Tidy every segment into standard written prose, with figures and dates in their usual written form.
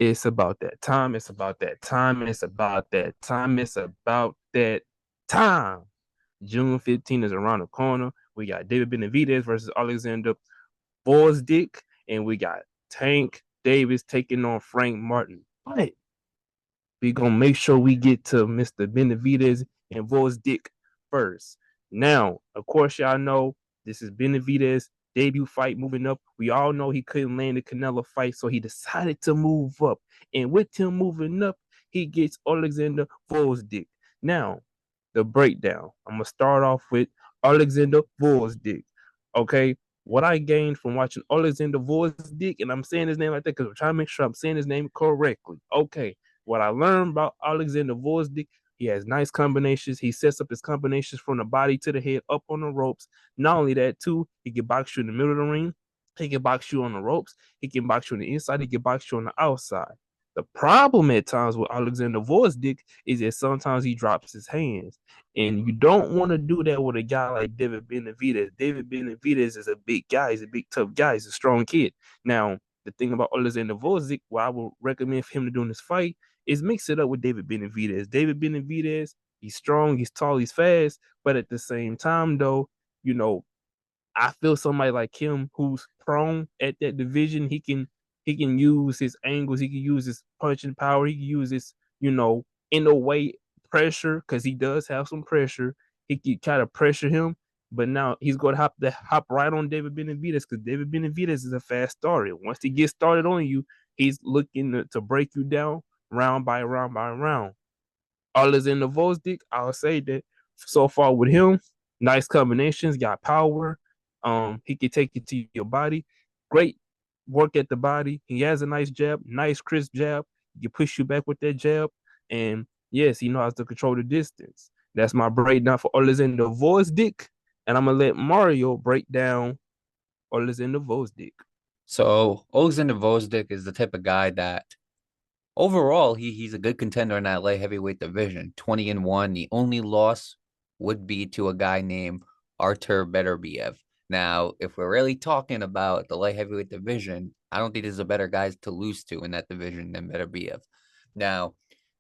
It's about that time. It's about that time. It's about that time. It's about that time. June 15th is around the corner. We got David Benavidez versus Oleksandr Gvozdyk, and we got Tank Davis taking on Frank Martin. But we gonna make sure we get to Mr. Benavidez and Gvozdyk first. Now, of course, y'all know this is Benavidez' debut fight moving up. We all know he couldn't land the Canelo fight, so he decided to move up. And with him moving up, he gets Oleksandr Gvozdyk. Now, the breakdown. I'm gonna start off with Oleksandr Gvozdyk. Okay, what I gained from watching Oleksandr Gvozdyk, and I'm saying his name like that because I'm trying to make sure I'm saying his name correctly. Okay, what I learned about Oleksandr Gvozdyk, he has nice combinations. He sets up his combinations from the body to the head, up on the ropes. Not only that, too, he can box you in the middle of the ring. He can box you on the ropes. He can box you on the inside. He can box you on the outside. The problem at times with Oleksandr Gvozdyk is that sometimes he drops his hands. And you don't want to do that with a guy like David Benavidez. David Benavidez is a big guy. He's a big, tough guy. He's a strong kid. Now, the thing about Oleksandr Gvozdyk, what I would recommend for him to do in this fight is mix it up with David Benavidez. David Benavidez, he's strong, he's tall, he's fast, but at the same time, though, you know, I feel somebody like him who's prone at that division, he can use his angles, he can use his punching power, he can use his, in a way pressure because he does have some pressure. He can kind of pressure him, but now he's going to hop right on David Benavidez because David Benavidez is a fast starter. Once he gets started on you, he's looking to break you down round by round by round. All is in the Gvozdyk. I'll say that so far with him, nice combinations, got power. He can take it to your body. Great work at the body. He has a nice jab, nice crisp jab. He can push you back with that jab. And yes, he knows how to control the distance. That's my breakdown for Oleksandr Gvozdyk. And I'm gonna let Mario break down Oleksandr Gvozdyk. So Oleksandr Gvozdyk is the type of guy that overall he's a good contender in that light heavyweight division. 20-1. The only loss would be to a guy named Artur Beterbiev. Now, if we're really talking about the light heavyweight division, I don't think there's a better guys to lose to in that division than Beterbiev. Now,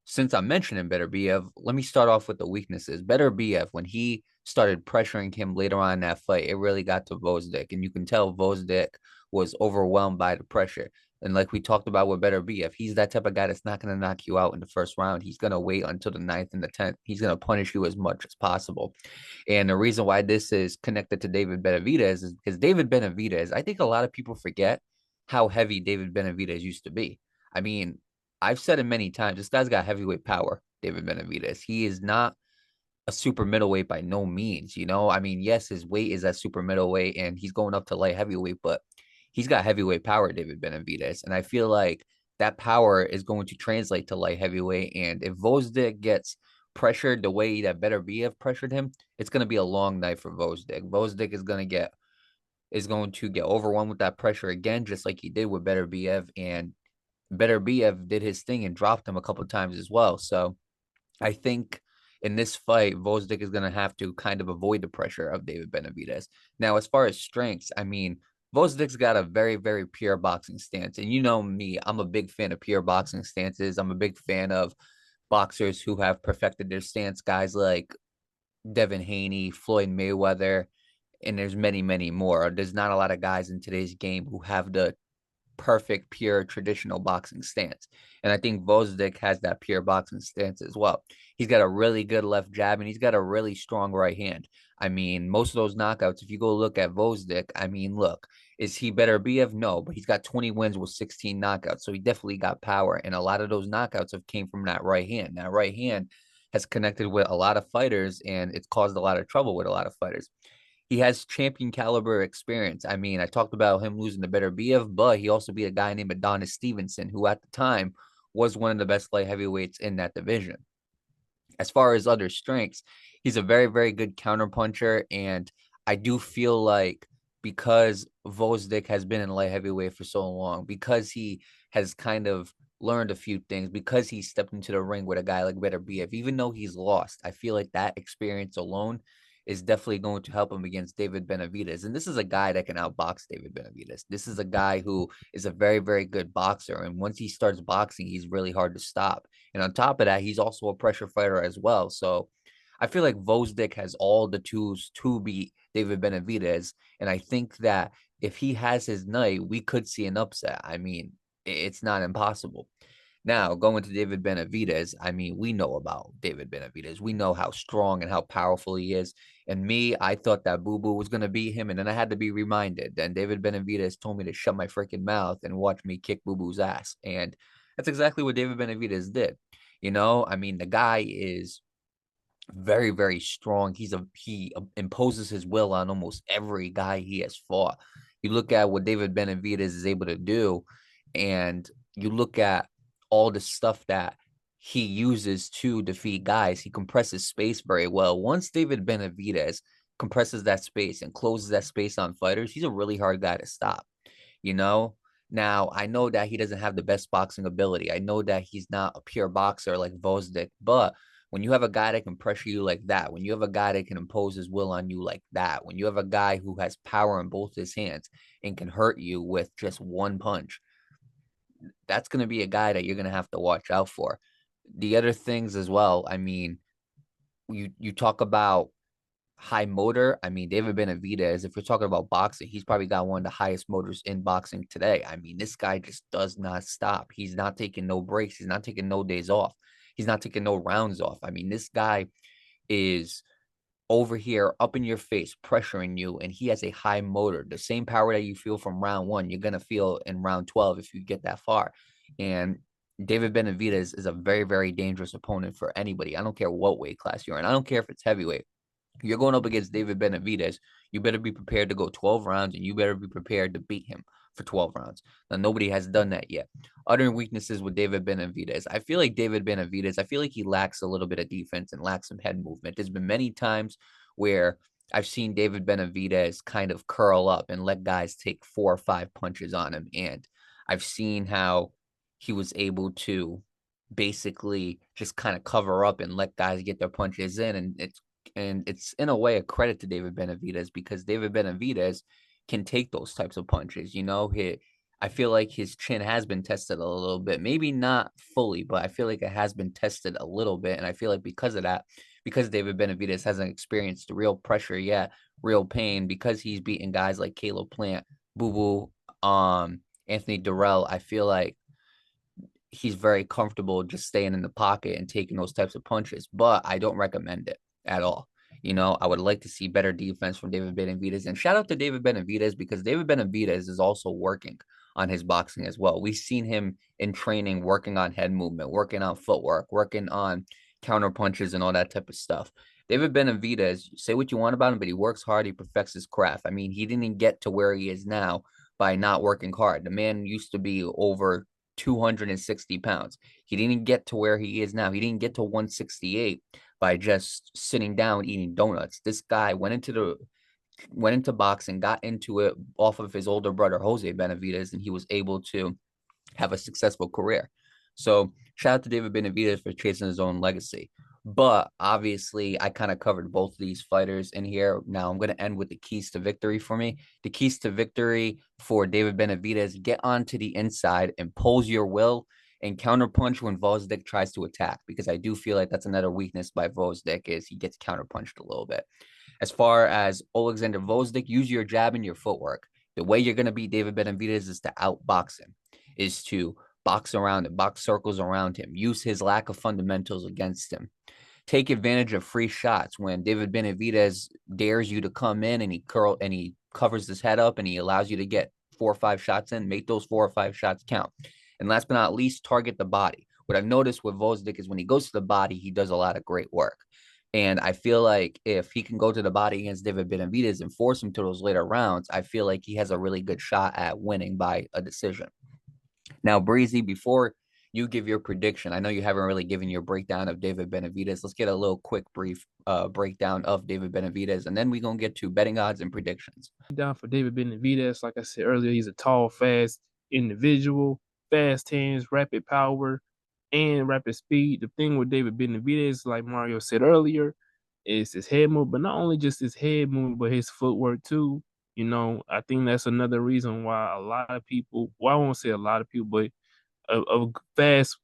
since I'm mentioning Beterbiev, let me start off with the weaknesses. Beterbiev, when he started pressuring him later on in that fight, it really got to Gvozdyk, and you can tell Gvozdyk was overwhelmed by the pressure. And like we talked about with Beterbiev, he's that type of guy that's not going to knock you out in the first round. He's going to wait until the ninth and the 10th. He's going to punish you as much as possible. And the reason why this is connected to David Benavidez is because David Benavidez, I think a lot of people forget how heavy David Benavidez used to be. I mean, I've said it many times. This guy's got heavyweight power, David Benavidez. He is not a super middleweight by no means. I mean, yes, his weight is at super middleweight and he's going up to light heavyweight, but he's got heavyweight power, David Benavidez. And I feel like that power is going to translate to light heavyweight. And if Gvozdyk gets pressured the way that Beterbiev pressured him, it's going to be a long night for Gvozdyk. Gvozdyk is going to get overwhelmed with that pressure again, just like he did with Beterbiev. And Beterbiev did his thing and dropped him a couple of times as well. So I think in this fight, Gvozdyk is going to have to kind of avoid the pressure of David Benavidez. Now, as far as strengths, I mean, Gvozdyk's got a very, very pure boxing stance. And you know me, I'm a big fan of pure boxing stances. I'm a big fan of boxers who have perfected their stance, guys like Devin Haney, Floyd Mayweather, and there's many, many more. There's not a lot of guys in today's game who have the perfect, pure, traditional boxing stance. And I think Gvozdyk has that pure boxing stance as well. He's got a really good left jab and he's got a really strong right hand. I mean, most of those knockouts, if you go look at Gvozdyk, I mean, look, is he Beterbiev? No, but he's got 20 wins with 16 knockouts. So he definitely got power. And a lot of those knockouts have came from that right hand. That right hand has connected with a lot of fighters and it's caused a lot of trouble with a lot of fighters. He has champion caliber experience. I mean, I talked about him losing to Beterbiev, but he also beat a guy named Adonis Stevenson, who at the time was one of the best light heavyweights in that division. As far as other strengths, he's a very, very good counterpuncher. And I do feel like because Gvozdyk has been in light heavyweight for so long, because he has kind of learned a few things, because he stepped into the ring with a guy like Beterbiev, even though he's lost, I feel like that experience alone is definitely going to help him against David Benavidez. And this is a guy that can outbox David Benavidez. This is a guy who is a very, very good boxer. And once he starts boxing, he's really hard to stop. And on top of that, he's also a pressure fighter as well. So I feel like Gvozdyk has all the tools to beat David Benavidez. And I think that if he has his night, we could see an upset. I mean, it's not impossible. Now, going to David Benavidez, I mean, we know about David Benavidez. We know how strong and how powerful he is. And me, I thought that Boo Boo was going to beat him. And then I had to be reminded. Then David Benavidez told me to shut my freaking mouth and watch me kick Boo Boo's ass. And that's exactly what David Benavidez did. I mean, the guy is very, very strong. He imposes his will on almost every guy he has fought. You look at what David Benavidez is able to do, and you look at all the stuff that he uses to defeat guys. He compresses space very well. Once David Benavidez compresses that space and closes that space on fighters, he's a really hard guy to stop. You know, now I know that he doesn't have the best boxing ability. I know that he's not a pure boxer like Gvozdyk, but when you have a guy that can pressure you like that, when you have a guy that can impose his will on you like that, when you have a guy who has power in both his hands and can hurt you with just one punch, that's going to be a guy that you're going to have to watch out for. The other things as well, I mean, you talk about high motor. I mean, David Benavidez, if we're talking about boxing, he's probably got one of the highest motors in boxing today. I mean, this guy just does not stop. He's not taking no breaks. He's not taking no days off. He's not taking no rounds off. I mean, this guy is over here up in your face, pressuring you, and he has a high motor. The same power that you feel from round one, you're going to feel in round 12 if you get that far. And David Benavidez is a very, very dangerous opponent for anybody. I don't care what weight class you're in. I don't care if it's heavyweight. You're going up against David Benavidez. You better be prepared to go 12 rounds, and you better be prepared to beat him for 12 rounds. Now, nobody has done that yet. Other weaknesses with David Benavidez. I feel like he lacks a little bit of defense and lacks some head movement. There's been many times where I've seen David Benavidez kind of curl up and let guys take 4 or 5 punches on him. And I've seen how he was able to basically just kind of cover up and let guys get their punches in. And it's in a way a credit to David Benavidez because David Benavidez can take those types of punches. I feel like his chin has been tested a little bit, maybe not fully, but I feel like it has been tested a little bit. And I feel like because of that, because David Benavidez hasn't experienced real pressure yet, real pain, because he's beaten guys like Caleb Plant, Boo Boo, Anthony Durrell, I feel like he's very comfortable just staying in the pocket and taking those types of punches, but I don't recommend it at all. I would like to see better defense from David Benavidez. And shout out to David Benavidez because David Benavidez is also working on his boxing as well. We've seen him in training working on head movement, working on footwork, working on counter punches and all that type of stuff. David Benavidez, say what you want about him, but he works hard. He perfects his craft. I mean, he didn't get to where he is now by not working hard. The man used to be over 260 pounds. He didn't get to where he is now. He didn't get to 168 by just sitting down eating donuts. This guy went into boxing, got into it off of his older brother Jose Benavidez, and he was able to have a successful career. So shout out to David Benavidez for chasing his own legacy. But obviously, I kind of covered both of these fighters in here. Now I'm going to end with the keys to victory for me. The keys to victory for David Benavidez: get onto the inside, impose your will, and counterpunch when Gvozdyk tries to attack. Because I do feel like that's another weakness by Gvozdyk is he gets counterpunched a little bit. As far as Oleksandr Gvozdyk, use your jab and your footwork. The way you're going to beat David Benavidez is to outbox him, is to box around him, box circles around him, use his lack of fundamentals against him. Take advantage of free shots when David Benavidez dares you to come in and he covers his head up and he allows you to get 4 or 5 shots in. Make those 4 or 5 shots count. And last but not least, target the body. What I've noticed with Gvozdyk is when he goes to the body, he does a lot of great work. And I feel like if he can go to the body against David Benavidez and force him to those later rounds, I feel like he has a really good shot at winning by a decision. Now, Breezy, before you give your prediction, I know you haven't really given your breakdown of David Benavidez. Let's get a little quick, brief breakdown of David Benavidez, and then we're going to get to betting odds and predictions. Down for David Benavidez, like I said earlier, he's a tall, fast individual, fast hands, rapid power, and rapid speed. The thing with David Benavidez, like Mario said earlier, is his head move, but not only just his head movement, but his footwork too. I think that's another reason why a lot of people, well, I won't say a lot of people, but a vast,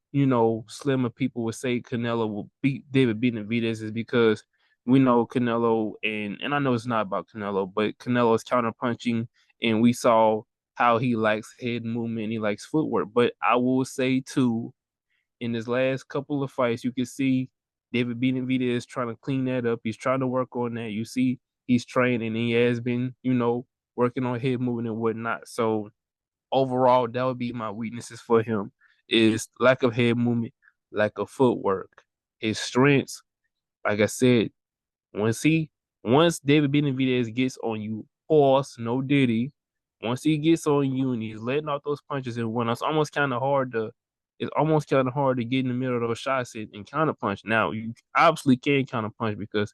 slimmer people would say Canelo will beat David Benavidez is because we know Canelo, and I know it's not about Canelo, but Canelo's counterpunching, and we saw how he likes head movement, he likes footwork. But I will say too, in his last couple of fights, you can see David Benavidez is trying to clean that up. He's trying to work on that. You see, he's training. He has been, working on head movement and whatnot. So overall, that would be my weaknesses for him: is lack of head movement, lack of footwork. His strengths, like I said, once he once David Benavidez gets on you, pause, no diddy. Once he gets on you and he's letting out those punches and when it's almost kind of hard to get in the middle of those shots and counter punch. Now you obviously can counter punch because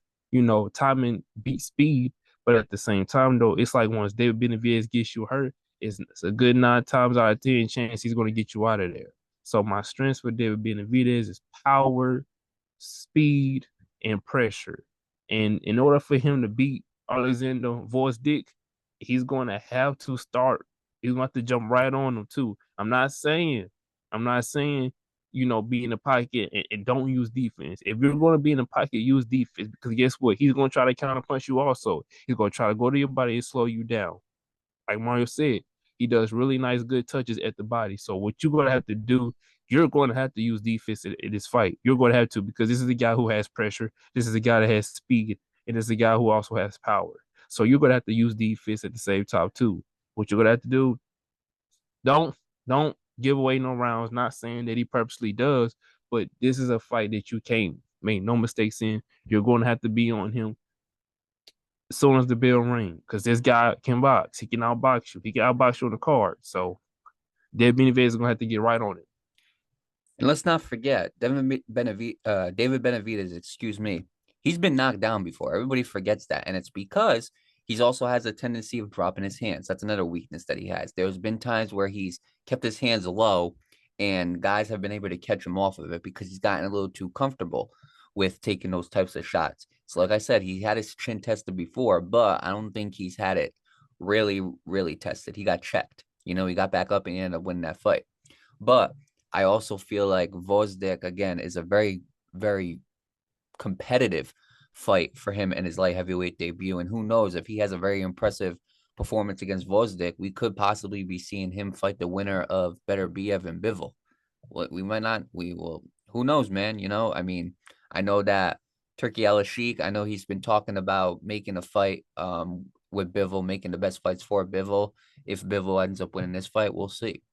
timing beats speed, but at the same time though, it's like once David Benavidez gets you hurt, it's a good 9 times out of 10 chance he's going to get you out of there. So my strengths for David Benavidez is power, speed, and pressure. And in order for him to beat Oleksandr Gvozdyk, he's going to have to start. He's going to have to jump right on him too. I'm not saying, be in the pocket and don't use defense. If you're going to be in the pocket, use defense because guess what? He's going to try to counter punch you also. He's going to try to go to your body and slow you down. Like Mario said, he does really nice, good touches at the body. So what you're going to have to do, you're going to have to use defense in this fight. You're going to have to because this is a guy who has pressure. This is a guy that has speed, and this is a guy who also has power. So you're going to have to use defense at the same time too. What you're going to have to do, don't give away no rounds. Not saying that he purposely does, but this is a fight that you can't make no mistakes in. You're going to have to be on him as soon as the bell rings, because this guy can box. He can outbox you. He can outbox you on the card. So David Benavidez is gonna have to get right on it. And let's not forget, David Benavidez, excuse me, he's been knocked down before. Everybody forgets that. And it's because he's also has a tendency of dropping his hands. That's another weakness that he has. There's been times where he's kept his hands low and guys have been able to catch him off of it because he's gotten a little too comfortable with taking those types of shots. So like I said, he had his chin tested before, but I don't think he's had it really, really tested. He got checked. He got back up and he ended up winning that fight. But I also feel like Gvozdyk, again, is a very, very competitive fight for him in his light heavyweight debut. And who knows, if he has a very impressive performance against Gvozdyk, we could possibly be seeing him fight the winner of Beterbiev and Bivol. We might not. We will. Who knows, man? I mean, I know that Turkey Al-Sheikh, I know he's been talking about making a fight with Bivol, making the best fights for Bivol. If Bivol ends up winning this fight, we'll see.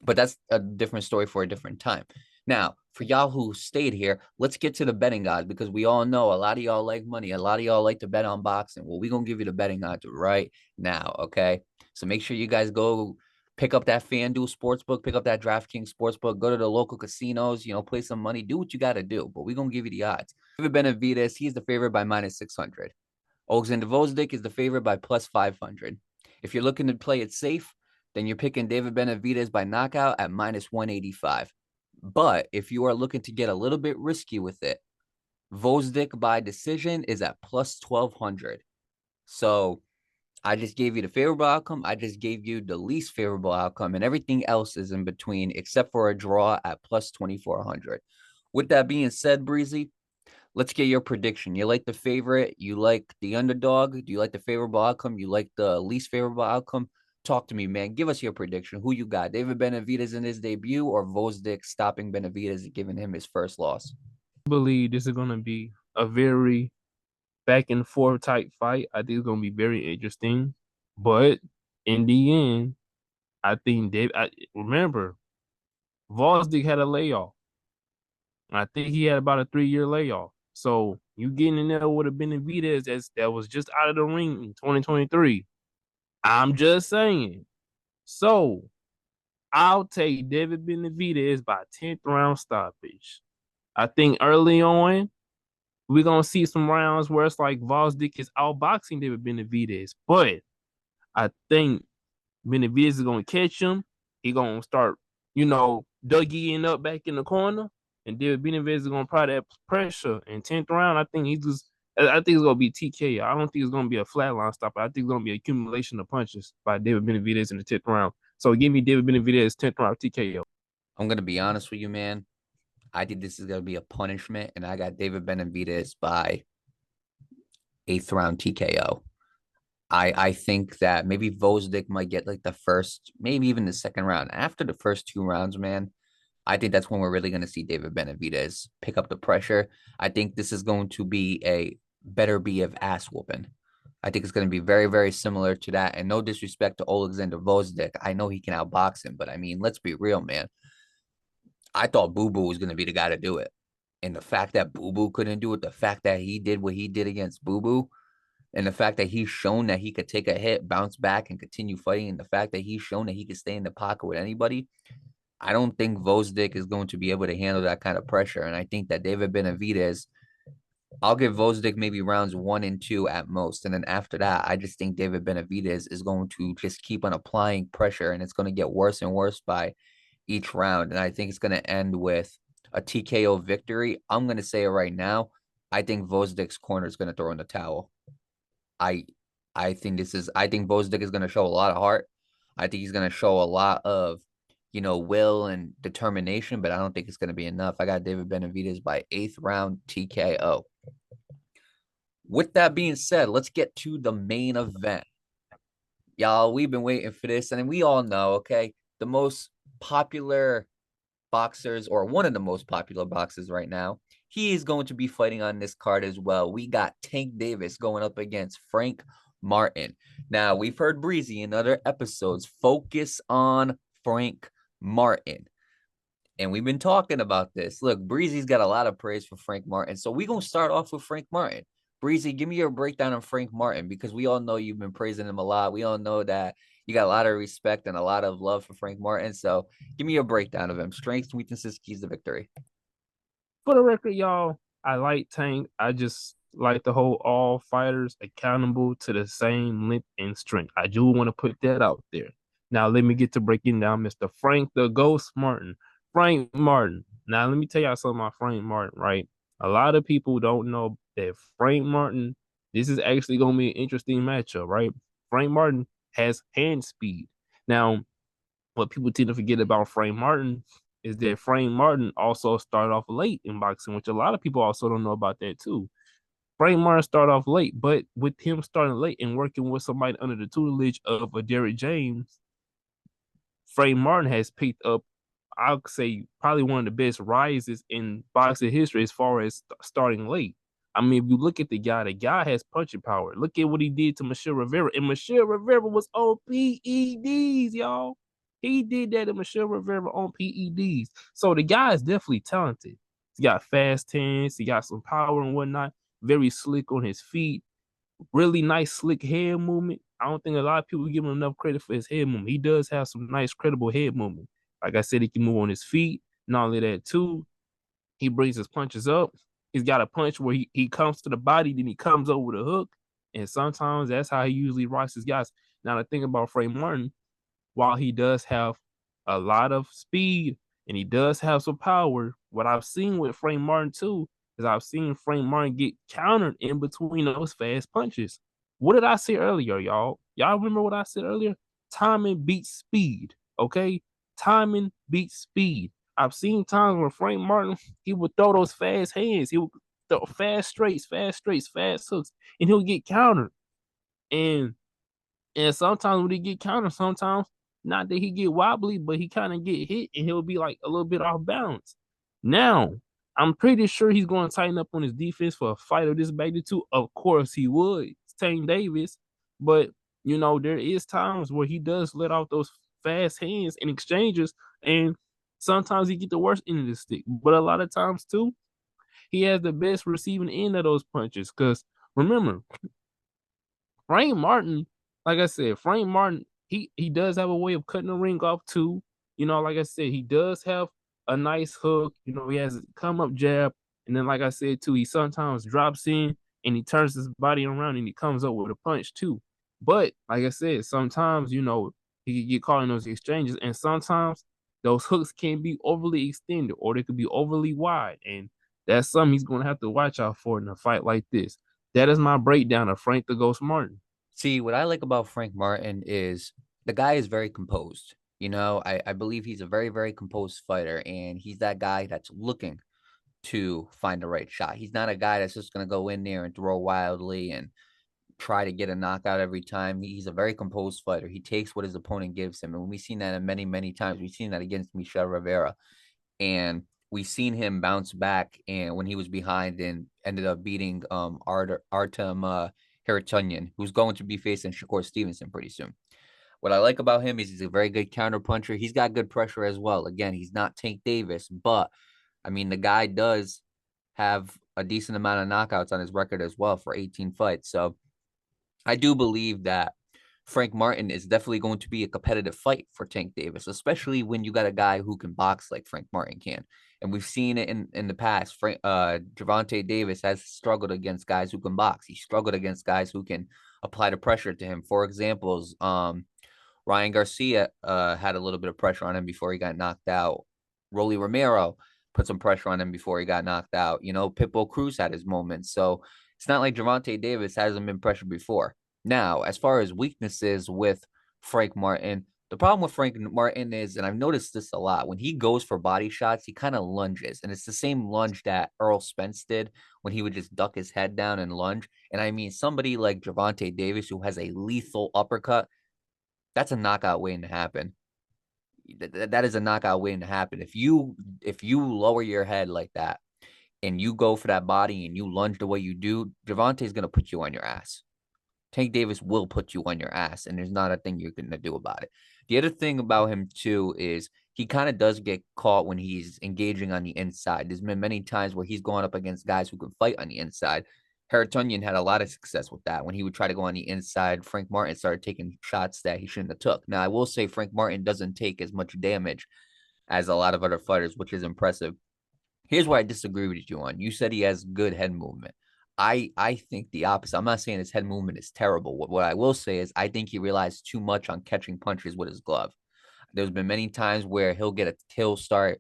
But that's a different story for a different time. Now, for y'all who stayed here, let's get to the betting odds because we all know a lot of y'all like money. A lot of y'all like to bet on boxing. Well, we're going to give you the betting odds right now, okay? So make sure you guys go pick up that FanDuel Sportsbook, pick up that DraftKings Sportsbook, go to the local casinos, play some money, do what you got to do. But we're going to give you the odds. David Benavidez, he's the favorite by -600. Oleksandr Gvozdyk is the favorite by +500. If you're looking to play it safe, then you're picking David Benavidez by knockout at -185. But if you are looking to get a little bit risky with it, Gvozdyk by decision is at +1200. So I just gave you the favorable outcome. I just gave you the least favorable outcome, and everything else is in between except for a draw at +2400. With that being said, Breezy, let's get your prediction. You like the favorite? You like the underdog? Do you like the favorable outcome? You like the least favorable outcome? Talk to me, man. Give us your prediction. Who you got? David Benavidez in his debut or Gvozdyk stopping Benavidez and giving him his first loss? I believe this is gonna be a very back and forth type fight. I think it's gonna be very interesting. But in the end, I think remember, Gvozdyk had a layoff. I think he had about a 3-year layoff. So you getting in there with a Benavidez that was just out of the ring in 2023. I'm just saying. So I'll take David Benavidez by 10th round stoppage. I think early on, we're going to see some rounds where it's like Gvozdyk is outboxing David Benavidez. But I think Benavidez is going to catch him. He's going to start, Dougieing up back in the corner. And David Benavidez is going to apply that pressure. In 10th round, I think I think it's gonna be TKO. I don't think it's gonna be a flatline stop. I think it's gonna be accumulation of punches by David Benavidez in the 10th round. So give me David Benavidez 10th round TKO. I'm gonna be honest with you, man. I think this is gonna be a punishment, and I got David Benavidez by 8th round TKO. I think that maybe Gvozdyk might get like the first, maybe even the second round. After the first 2 rounds, man, I think that's when we're really going to see David Benavidez pick up the pressure. I think this is going to be a better be of ass whooping. I think it's going to be very, very similar to that. And no disrespect to Oleksandr Gvozdyk. I know he can outbox him, but I mean, let's be real, man. I thought Boo Boo was going to be the guy to do it. And the fact that Boo Boo couldn't do it, the fact that he did what he did against Boo Boo, and the fact that he's shown that he could take a hit, bounce back, and continue fighting, and the fact that he's shown that he could stay in the pocket with anybody, I don't think Gvozdyk is going to be able to handle that kind of pressure. And I think that David Benavidez, I'll give Gvozdyk maybe rounds 1 and 2 at most. And then after that, I just think David Benavidez is going to just keep on applying pressure, and it's going to get worse and worse by each round. And I think it's going to end with a TKO victory. I'm going to say it right now. I think Gvozdyk's corner is going to throw in the towel. I think Gvozdyk is going to show a lot of heart. I think he's going to show a lot of, will and determination, but I don't think it's going to be enough. I got David Benavidez by 8th round TKO. With that being said, let's get to the main event. Y'all, we've been waiting for this, and we all know, okay, the most popular boxers, or one of the most popular boxers right now, he is going to be fighting on this card as well. We got Tank Davis going up against Frank Martin. Now, we've heard Breezy in other episodes focus on Frank Martin. And we've been talking about this. Look, Breezy's got a lot of praise for Frank Martin. So we're going to start off with Frank Martin. Breezy, give me your breakdown on Frank Martin, because we all know you've been praising him a lot. We all know that you got a lot of respect and a lot of love for Frank Martin. So give me your breakdown of him. Strengths, weaknesses, keys to victory. For the record, y'all, I like Tank. I just like to hold all fighters accountable to the same length and strength. I do want to put that out there. Now, let me get to breaking down Mr. Frank the Ghost Martin. Frank Martin. Now, let me tell y'all something about Frank Martin, right? A lot of people don't know that Frank Martin, this is actually going to be an interesting matchup, right? Frank Martin has hand speed. Now, what people tend to forget about Frank Martin is that Frank Martin also started off late in boxing, which a lot of people also don't know about that too. Frank Martin started off late, but with him starting late and working with somebody under the tutelage of a Derrick James, Frank Martin has picked up, I'll say, probably one of the best rises in boxing history as far as starting late. I mean, if you look at the guy has punching power. Look at what he did to Michelle Rivera. And Michelle Rivera was on PEDs, y'all. He did that to Michelle Rivera on PEDs. So the guy is definitely talented. He got fast hands. He got some power and whatnot. Very slick on his feet. Really nice, slick head movement. I don't think a lot of people give him enough credit for his head movement. He does have some nice, credible head movement. Like I said, he can move on his feet. Not only that, too, he brings his punches up. He's got a punch where he comes to the body, then he comes over the hook. And sometimes that's how he usually rocks his guys. Now, the thing about Frank Martin, while he does have a lot of speed and he does have some power, what I've seen with Frank Martin, too, is I've seen Frank Martin get countered in between those fast punches. What did I say earlier, y'all? Y'all remember what I said earlier? Timing beats speed, okay? Timing beats speed. I've seen times where Frank Martin, he would throw those fast hands. He would throw fast straights, fast hooks, and he'll get countered. And sometimes when he get countered, sometimes not that he get wobbly, but he kind of get hit and he'll be like a little bit off balance. Now, I'm pretty sure he's going to tighten up on his defense for a fight of this magnitude. Of course he would. It's Tank Davis. But, there is times where he does let off those fast hands in exchanges, and sometimes he get the worst end of the stick. But a lot of times, too, he has the best receiving end of those punches. Because, remember, Frank Martin, like I said, Frank Martin, he does have a way of cutting the ring off, too. Like I said, he does have a nice hook. He has a come-up jab. And then, like I said, too, he sometimes drops in and he turns his body around and he comes up with a punch, too. But, like I said, sometimes, he can get caught in those exchanges. And sometimes those hooks can be overly extended or they could be overly wide. And that's something he's going to have to watch out for in a fight like this. That is my breakdown of Frank the Ghost Martin. See, what I like about Frank Martin is the guy is very composed. I believe he's a very, very composed fighter, and he's that guy that's looking to find the right shot. He's not a guy that's just going to go in there and throw wildly and try to get a knockout every time. He's a very composed fighter. He takes what his opponent gives him. And we've seen that in many, many times. We've seen that against Michel Rivera. And we've seen him bounce back and when he was behind and ended up beating Artem Harutyunyan, who's going to be facing Shakur Stevenson pretty soon. What I like about him is he's a very good counter puncher. He's got good pressure as well. Again, he's not Tank Davis, but I mean, the guy does have a decent amount of knockouts on his record as well for 18 fights. So I do believe that Frank Martin is definitely going to be a competitive fight for Tank Davis, especially when you got a guy who can box like Frank Martin can. And we've seen it in the past. Gervonta Davis has struggled against guys who can box. He struggled against guys who can apply the pressure to him. For examples, Ryan Garcia had a little bit of pressure on him before he got knocked out. Rolly Romero put some pressure on him before he got knocked out. Pitbull Cruz had his moments. So it's not like Gervonta Davis hasn't been pressured before. Now, as far as weaknesses with Frank Martin, the problem with Frank Martin is, and I've noticed this a lot, when he goes for body shots, he kind of lunges. And it's the same lunge that Earl Spence did when he would just duck his head down and lunge. And I mean, somebody like Gervonta Davis, who has a lethal uppercut, that's a knockout waiting to happen. That is a knockout waiting to happen. If you lower your head like that and you go for that body and you lunge the way you do, Gervonta is going to put you on your ass. Tank Davis will put you on your ass, and there's not a thing you're going to do about it. The other thing about him, too, is he kind of does get caught when he's engaging on the inside. There's been many times where he's going up against guys who can fight on the inside. Harutyunyan had a lot of success with that. When he would try to go on the inside, Frank Martin started taking shots that he shouldn't have took. Now, I will say Frank Martin doesn't take as much damage as a lot of other fighters, which is impressive. Here's where I disagree with you on. You said he has good head movement. I think the opposite. I'm not saying his head movement is terrible. What I will say is I think he relies too much on catching punches with his glove. There's been many times where he'll start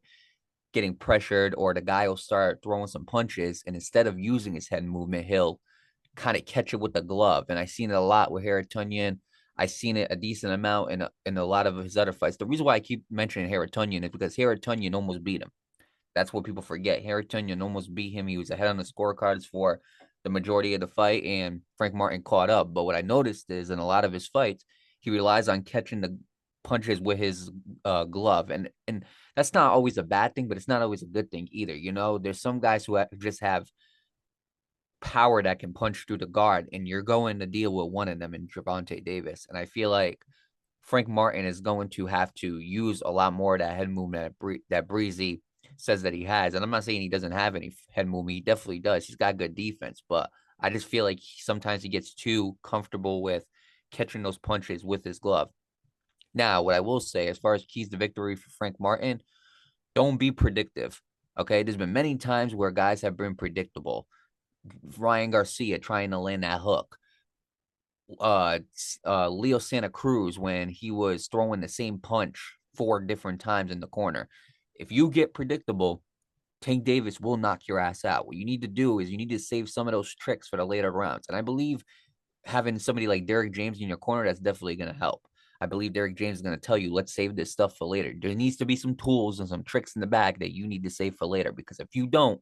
getting pressured or the guy will start throwing some punches, and instead of using his head movement, he'll kind of catch it with the glove. And I've seen it a lot with Harutyunyan. I've seen it a decent amount in a lot of his other fights. The reason why I keep mentioning Harutyunyan is because Harutyunyan almost beat him. That's what people forget. Harutyunyan almost beat him. He was ahead on the scorecards for the majority of the fight, and Frank Martin caught up. But what I noticed is in a lot of his fights, he relies on catching the punches with his glove, and that's not always a bad thing, but it's not always a good thing either. There's some guys who just have power that can punch through the guard, and you're going to deal with one of them in Gervonta Davis, and I feel like Frank Martin is going to have to use a lot more of that head movement that Breezy says that he has. And I'm not saying he doesn't have any head movement. He definitely does. He's got good defense, but I just feel like sometimes he gets too comfortable with catching those punches with his glove. Now, what I will say, as far as keys to victory for Frank Martin, don't be predictive. Okay. There's been many times where guys have been predictable. Ryan Garcia trying to land that hook. Leo Santa Cruz when he was throwing the same punch 4 different times in the corner. If you get predictable, Tank Davis will knock your ass out. What you need to do is you need to save some of those tricks for the later rounds. And I believe having somebody like Derrick James in your corner, that's definitely going to help. I believe Derrick James is going to tell you, let's save this stuff for later. There needs to be some tools and some tricks in the bag that you need to save for later, because if you don't,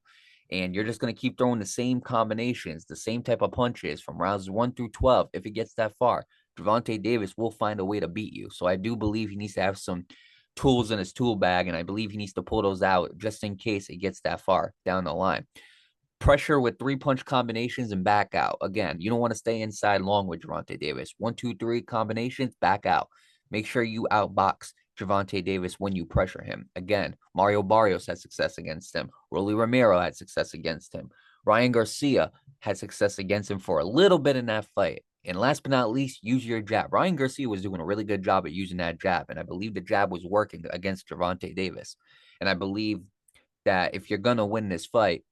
and you're just going to keep throwing the same combinations, the same type of punches from rounds 1 through 12, if it gets that far, Gervonta Davis will find a way to beat you. So I do believe he needs to have some tools in his tool bag, and I believe he needs to pull those out just in case it gets that far down the line. Pressure with 3-punch combinations and back out. Again, you don't want to stay inside long with Gervonta Davis. 1, 2, 3 combinations, back out. Make sure you outbox Gervonta Davis when you pressure him. Again, Mario Barrios had success against him. Rolly Romero had success against him. Ryan Garcia had success against him for a little bit in that fight. And last but not least, use your jab. Ryan Garcia was doing a really good job at using that jab, and I believe the jab was working against Gervonta Davis. And I believe that if you're going to win this fight,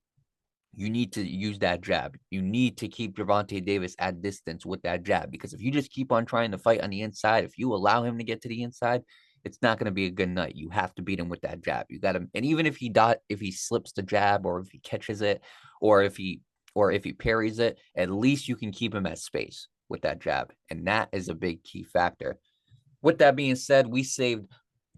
you need to use that jab. You need to keep Gervonta Davis at distance with that jab, because if you just keep on trying to fight on the inside, if you allow him to get to the inside, it's not going to be a good night. You have to beat him with that jab. You got him. And even if he slips the jab, or if he catches it, or if or if he parries it, at least you can keep him at space with that jab. And that is a big key factor. With that being said, we saved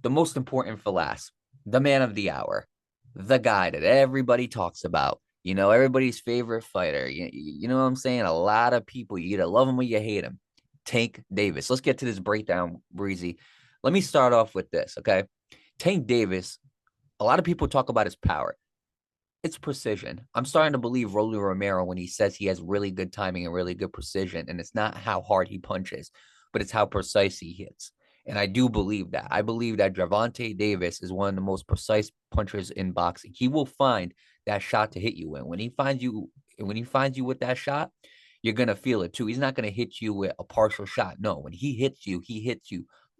the most important for last, the man of the hour, the guy that everybody talks about, everybody's favorite fighter. You know what I'm saying? A lot of people, you either love him or you hate him. Tank Davis. Let's get to this breakdown, Breezy. Let me start off with this, okay? Tank Davis, a lot of people talk about his power. It's precision. I'm starting to believe Rolly Romero when he says he has really good timing and really good precision, and it's not how hard he punches, but it's how precise he hits. And I do believe that. I believe that Gervonta Davis is one of the most precise punchers in boxing. He will find that shot to hit you in. When he finds you with that shot, you're gonna feel it too. He's not gonna hit you with a partial shot. No, when he hits you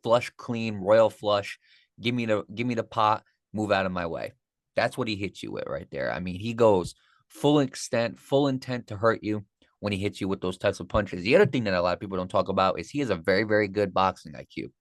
flush, clean, royal flush. Give me the pot. Move out of my way. That's what he hits you with right there. I mean, he goes full extent, full intent to hurt you when he hits you with those types of punches. The other thing that a lot of people don't talk about is he has a very, very good boxing IQ.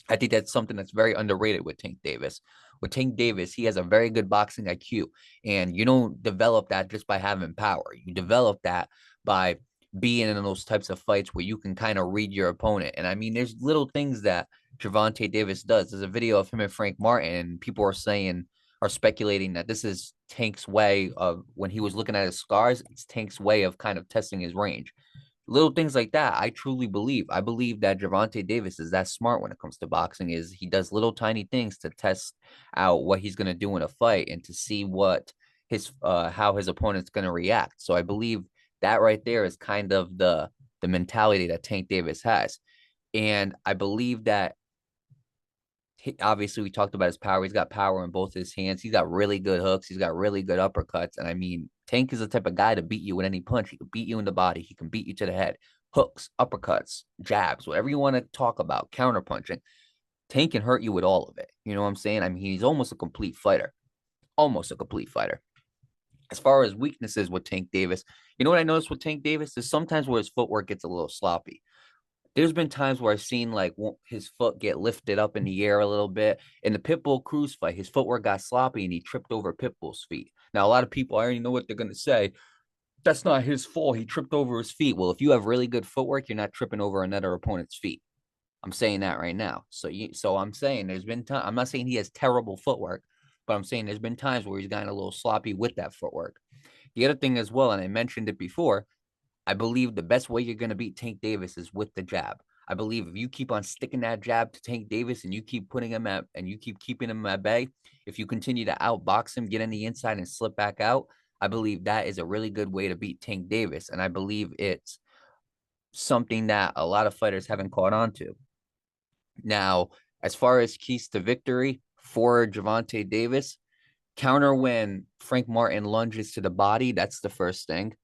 I think that's something that's very underrated with Tank Davis. With Tank Davis, he has a very good boxing IQ, and you don't develop that just by having power. You develop that by being in those types of fights where you can kind of read your opponent. And I mean, there's little things that Gervonta Davis does. There's a video of him and Frank Martin, and people are speculating that this is Tank's way of, when he was looking at his scars, it's Tank's way of kind of testing his range. Little things like that, I truly believe. I believe that Gervonta Davis is that smart when it comes to boxing. Is he does little tiny things to test out what he's going to do in a fight and to see what how his opponent's going to react. So I believe that right there is kind of the mentality that Tank Davis has. And I believe that obviously we talked about his power. He's got power in both his hands. He's got really good hooks. He's got really good uppercuts. And I mean, Tank is the type of guy to beat you with any punch. He can beat you in the body. He can beat you to the head. Hooks, uppercuts, jabs, whatever you want to talk about, counter punching. Tank can hurt you with all of it. You know what I'm saying? I mean, he's almost a complete fighter. Almost a complete fighter. As far as weaknesses with Tank Davis, you know what I noticed with Tank Davis is sometimes where his footwork gets a little sloppy. There's been times where I've seen like his foot get lifted up in the air a little bit. In the Pitbull Cruz fight, his footwork got sloppy and he tripped over Pitbull's feet. Now, a lot of people, I already know what they're going to say. That's not his fault. He tripped over his feet. Well, if you have really good footwork, you're not tripping over another opponent's feet. I'm saying that right now. So I'm saying there's been time. I'm not saying he has terrible footwork, but I'm saying there's been times where he's gotten a little sloppy with that footwork. The other thing as well, and I mentioned it before, I believe the best way you're going to beat Tank Davis is with the jab. I believe if you keep on sticking that jab to Tank Davis and you keep putting him at, and you keep keeping him at bay, if you continue to outbox him, get in the inside and slip back out, I believe that is a really good way to beat Tank Davis. And I believe it's something that a lot of fighters haven't caught on to. Now, as far as keys to victory for Gervonta Davis, counter when Frank Martin lunges to the body. That's the first thing.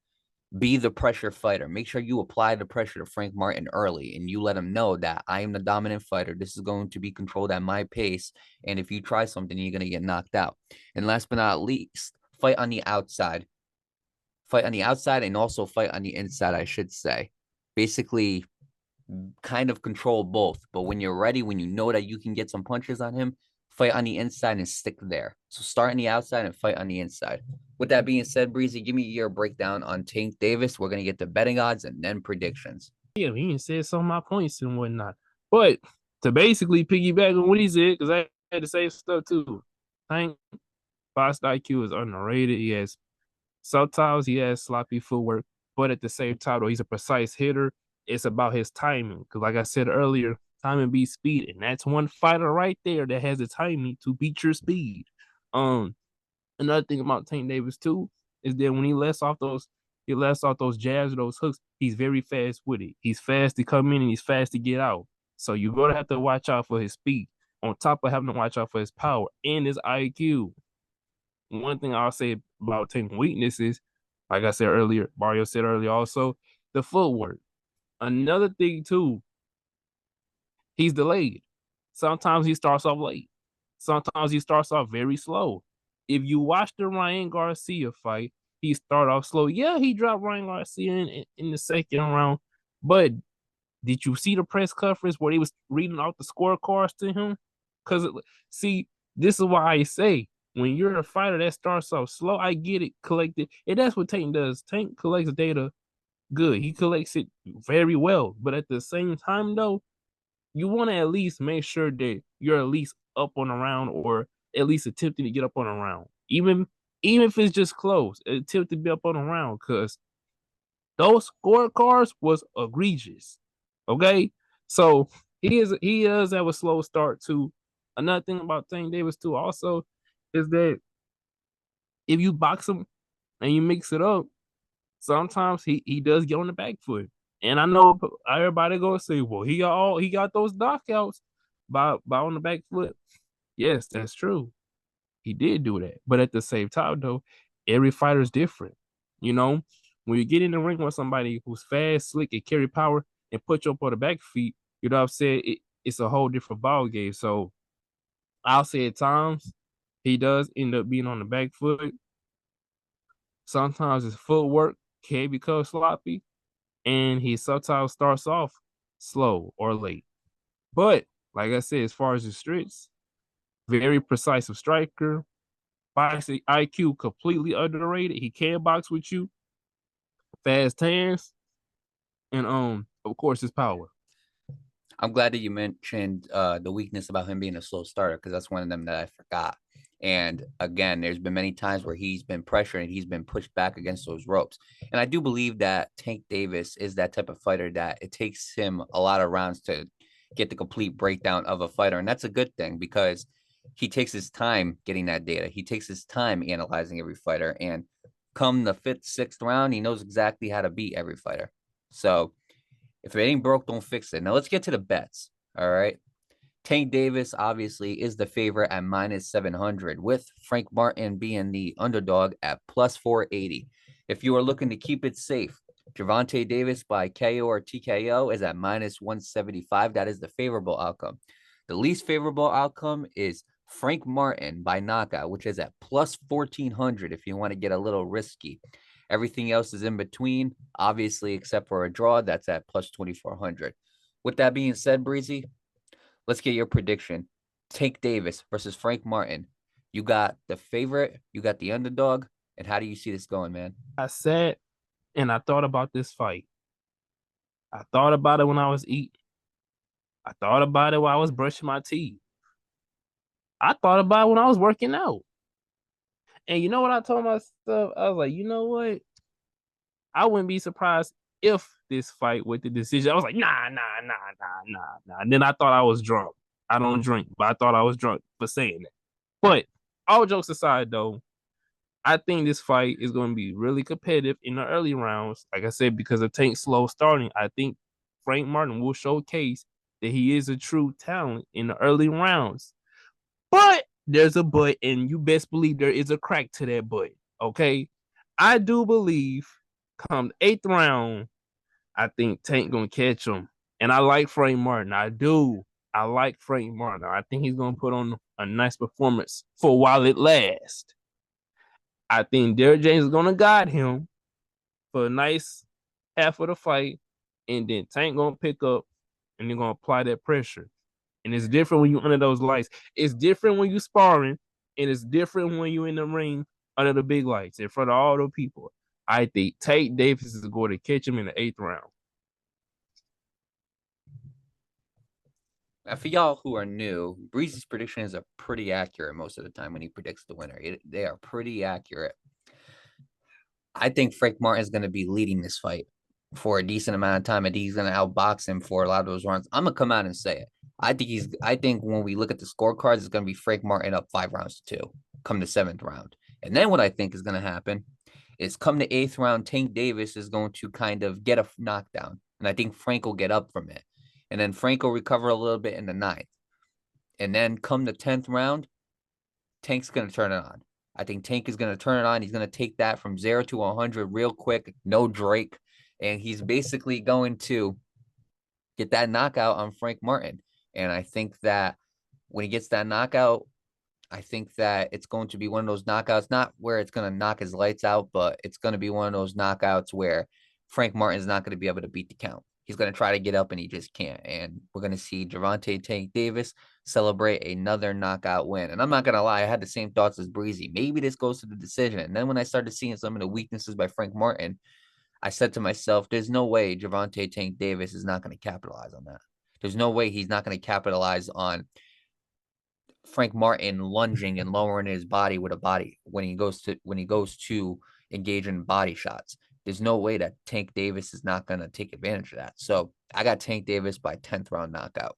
Be the pressure fighter. Make sure you apply the pressure to Frank Martin early and you let him know that I am the dominant fighter. This is going to be controlled at my pace. And if you try something, you're going to get knocked out. And last but not least, fight on the outside. Fight on the outside and also fight on the inside, I should say. Basically, kind of control both. But when you're ready, when you know that you can get some punches on him, fight on the inside and stick there. So start on the outside and fight on the inside. With that being said, Breezy, give me your breakdown on Tank Davis. We're going to get to betting odds and then predictions. Yeah, he even said some of my points and whatnot. But to basically piggyback on what he said, because I had the same stuff too. Tank box IQ is underrated. He has sometimes he has sloppy footwork, but at the same time, though, he's a precise hitter. It's about his timing. Because like I said earlier, timing beats speed. And that's one fighter right there that has the timing to beat your speed. Another thing about Tank Davis too is that when he lets off those jabs or those hooks, he's very fast with it. He's fast to come in and he's fast to get out. So you're gonna have to watch out for his speed, on top of having to watch out for his power and his IQ. One thing I'll say about Tank's weaknesses, like I said earlier, Mario said earlier also, the footwork. Another thing too, he's delayed. Sometimes he starts off late. Sometimes he starts off very slow. If you watch the Ryan Garcia fight, he started off slow. Yeah, he dropped Ryan Garcia in the second round. But did you see the press conference where they was reading out the scorecards to him? Because, see, this is why I say when you're a fighter that starts off slow, I get it, collected. And that's what Tank does. Tank collects data good. He collects it very well. But at the same time, though, you want to at least make sure that you're at least up on a round or at least attempting to get up on a round. Even if it's just close, attempt to be up on a round because those scorecards was egregious. Okay. So he does have a slow start too. Another thing about Tank Davis too also is that if you box him and you mix it up, sometimes he does get on the back foot. And I know everybody gonna say, well, he got those knockouts by on the back foot. Yes, that's true. He did do that. But at the same time, though, every fighter is different. You know, when you get in the ring with somebody who's fast, slick, and carry power and put you up on the back feet, you know what I'm saying? It's a whole different ball game. So I'll say at times he does end up being on the back foot. Sometimes his footwork can become sloppy, and he sometimes starts off slow or late. But like I said, as far as the streets, very precise striker. Boxing IQ completely underrated. He can box with you, fast hands, and of course his power. I'm glad that you mentioned the weakness about him being a slow starter because that's one of them that I forgot. And again, there's been many times where he's been pressured and he's been pushed back against those ropes. And I do believe that Tank Davis is that type of fighter that it takes him a lot of rounds to get the complete breakdown of a fighter. And that's a good thing because he takes his time getting that data. He takes his time analyzing every fighter. And come the fifth, sixth round, he knows exactly how to beat every fighter. So if it ain't broke, don't fix it. Now let's get to the bets. All right. Tank Davis obviously is the favorite at minus 700, with Frank Martin being the underdog at plus 480. If you are looking to keep it safe, Gervonta Davis by KO or TKO is at minus 175. That is the favorable outcome. The least favorable outcome is Frank Martin by knockout, which is at plus 1400 if you want to get a little risky. Everything else is in between, obviously, except for a draw that's at plus 2400. With that being said, Breezy, let's get your prediction. Tank Davis versus Frank Martin. You got the favorite, you got the underdog, and how do you see this going, man? I sat and I thought about this fight. I thought about it when I was eating. I thought about it while I was brushing my teeth. I thought about it when I was working out. And you know what I told myself? I was like, you know what? I wouldn't be surprised if this fight with the decision. I was like, nah. And then I thought I was drunk. I don't drink, but I thought I was drunk for saying that. But all jokes aside, though, I think this fight is going to be really competitive in the early rounds. Like I said, because of Tank's slow starting, I think Frank Martin will showcase that he is a true talent in the early rounds. But there's a but, and you best believe there is a crack to that but. Okay, I do believe come the eighth round, I think Tank gonna catch him, and I like Frank Martin. I do. I like Frank Martin. I think he's gonna put on a nice performance for while it lasts. I think Derrick James is gonna guide him for a nice half of the fight, and then Tank gonna pick up and they're gonna apply that pressure. And it's different when you under those lights. It's different when you sparring, and it's different when you in the ring under the big lights in front of all the people. I think Tank Davis is going to catch him in the eighth round. Now, for y'all who are new, Breezy's predictions are pretty accurate most of the time when he predicts the winner. They are pretty accurate. I think Frank Martin is going to be leading this fight for a decent amount of time, and he's going to outbox him for a lot of those rounds. I'm gonna come out and say it. I think when we look at the scorecards, it's going to be Frank Martin up 5-2, come the seventh round. And then what I think is going to happen is come the eighth round, Tank Davis is going to kind of get a knockdown. And I think Frank will get up from it. And then Frank will recover a little bit in the ninth. And then come the 10th round, Tank's going to turn it on. I think Tank is going to turn it on. He's going to take that from 0 to 100 real quick, no Drake. And he's basically going to get that knockout on Frank Martin. And I think that when he gets that knockout, I think that it's going to be one of those knockouts, not where it's going to knock his lights out, but it's going to be one of those knockouts where Frank Martin is not going to be able to beat the count. he's going to try to get up and he just can't. And we're going to see Gervonta Tank Davis celebrate another knockout win. And I'm not going to lie, I had the same thoughts as Breezy. Maybe this goes to the decision. And then when I started seeing some of the weaknesses by Frank Martin, I said to myself, there's no way Gervonta Tank Davis is not going to capitalize on that. There's no way he's not going to capitalize on Frank Martin lunging and lowering his body with a body when he goes to engage in body shots. There's no way that Tank Davis is not going to take advantage of that. So I got Tank Davis by 10th round knockout.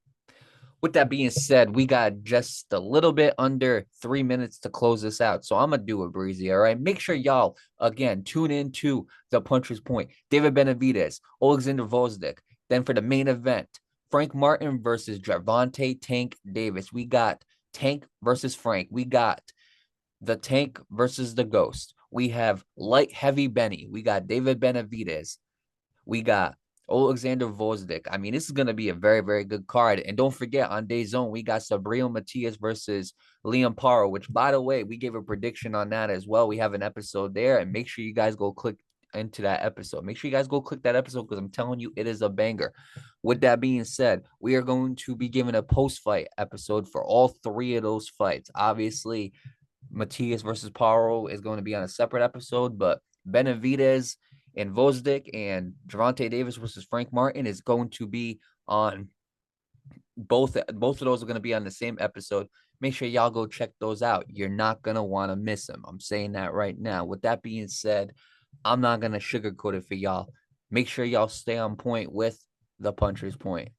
With that being said, we got just a little bit under 3 minutes to close this out. So I'm going to do a Breezy, all right? Make sure y'all, again, tune in to the Puncher's Point. David Benavidez, Oleksandr Gvozdyk. Then for the main event, Frank Martin versus Gervonta Tank Davis. We got Tank versus Frank. We got the Tank versus the Ghost. We have light heavy Benny. We got David Benavidez. We got Oleksandr Gvozdyk. I mean, this is going to be a very, very good card. And don't forget, on DAZN, we got Subriel Matias versus Liam Paro, which, by the way, we gave a prediction on that as well. We have an episode there, and make sure you guys go click into that episode. Make sure you guys go click that episode because I'm telling you, it is a banger. With that being said, we are going to be giving a post-fight episode for all three of those fights. Obviously, Matias versus Paro is going to be on a separate episode, but Benavidez and Gvozdyk and Gervonta Davis versus Frank Martin is going to be on both of those are going to be on the same episode. Make sure y'all go check those out. You're not going to want to miss them. I'm saying that right now. With that being said, I'm not going to sugarcoat it for y'all. Make sure y'all stay on point with the Puncher's Point.